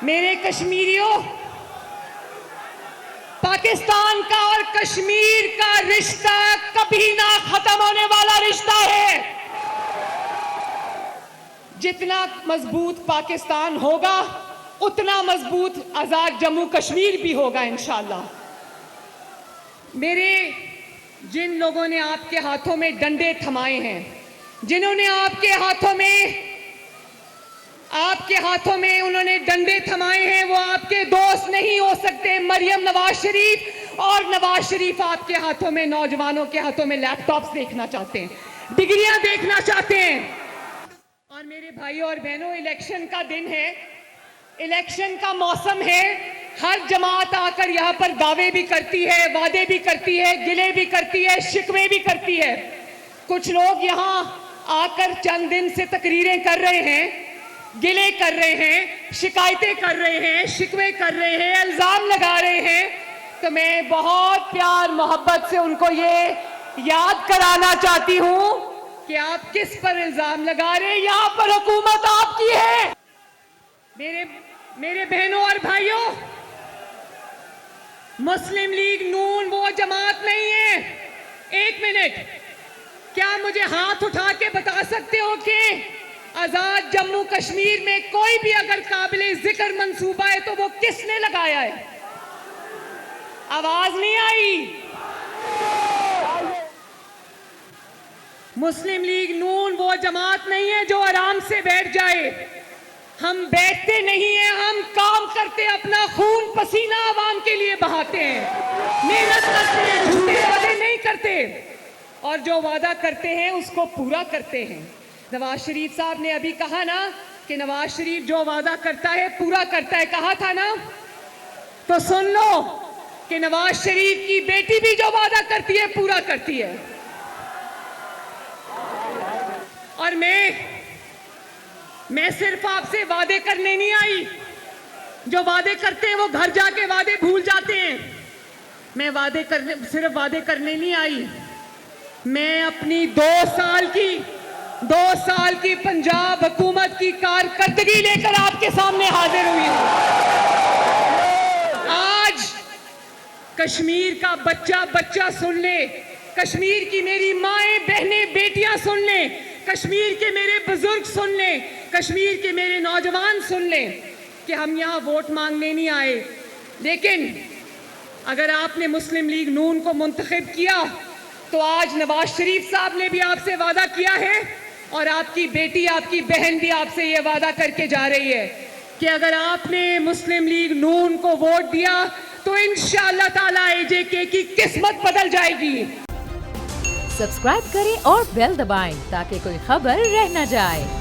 मेरे कश्मीरियों, पाकिस्तान का और कश्मीर का रिश्ता कभी ना खत्म होने वाला रिश्ता है। जितना मजबूत पाकिस्तान होगा उतना मजबूत आजाद जम्मू कश्मीर भी होगा इंशाअल्लाह। मेरे जिन लोगों ने आपके हाथों में डंडे थमाए हैं, जिन्होंने आपके हाथों में उन्होंने डंडे थमाए हैं, वो आपके दोस्त नहीं हो सकते। मरियम नवाज शरीफ और नवाज शरीफ आपके हाथों में, नौजवानों के हाथों में लैपटॉप्स देखना चाहते हैं, डिग्रियां देखना चाहते हैं। और मेरे भाइयों और बहनों, इलेक्शन का दिन है, इलेक्शन का मौसम है। हर जमात आकर यहाँ पर दावे भी करती है, वादे भी करती है, गिले भी करती है, शिकवे भी करती है। कुछ लोग यहाँ आकर चंद दिन से तकरीरें कर रहे हैं, गिले कर रहे हैं, शिकायतें कर रहे हैं, शिकवे कर रहे हैं, इल्जाम लगा रहे हैं। तो मैं बहुत प्यार मोहब्बत से उनको ये याद कराना चाहती हूँ कि आप किस पर इल्जाम लगा रहे हैं। यहाँ पर हुकूमत आपकी है। मेरे बहनों और भाइयों, मुस्लिम लीग नून वो जमात नहीं है। एक मिनट, क्या मुझे हाथ उठा के बता सकते हो कि आजाद जम्मू कश्मीर में कोई भी अगर काबिले जिक्र मंसूबा है तो वो किसने लगाया है? आवाज नहीं आई। मुस्लिम लीग नून वो जमात नहीं है जो आराम से बैठ जाए। हम बैठते नहीं हैं, हम काम करते, अपना खून पसीना आवाम के लिए बहाते हैं, मेहनत करते हैं, झूठे वादे नहीं करते, और जो वादा करते हैं उसको पूरा करते हैं। नवाज शरीफ साहब ने अभी कहा ना कि नवाज शरीफ जो वादा करता है पूरा करता है, कहा था ना। तो सुन लो कि नवाज शरीफ की बेटी भी जो वादा करती है पूरा करती है। और मैं सिर्फ आपसे वादे करने नहीं आई। जो वादे करते हैं वो घर जाके वादे भूल जाते हैं। मैं सिर्फ वादे करने नहीं आई। मैं अपनी 2 साल की पंजाब हुकूमत की कारकर्दगी लेकर आपके सामने हाजिर हुई हूं। आज कश्मीर का बच्चा सुन ले, कश्मीर की मेरी माएं बहनें बेटियां सुन ले, कश्मीर के मेरे बुजुर्ग सुन ले, कश्मीर के मेरे नौजवान सुन ले कि हम यहाँ वोट मांगने नहीं आए। लेकिन अगर आपने मुस्लिम लीग नून को मुंतखब किया तो आज नवाज शरीफ साहब ने भी आपसे वादा किया है और आपकी बेटी, आपकी बहन भी आपसे ये वादा करके जा रही है कि अगर आपने मुस्लिम लीग नून को वोट दिया तो इंशाअल्लाह ताला AJK की किस्मत बदल जाएगी। सब्सक्राइब करें और बेल दबाएं ताकि कोई खबर रह न जाए।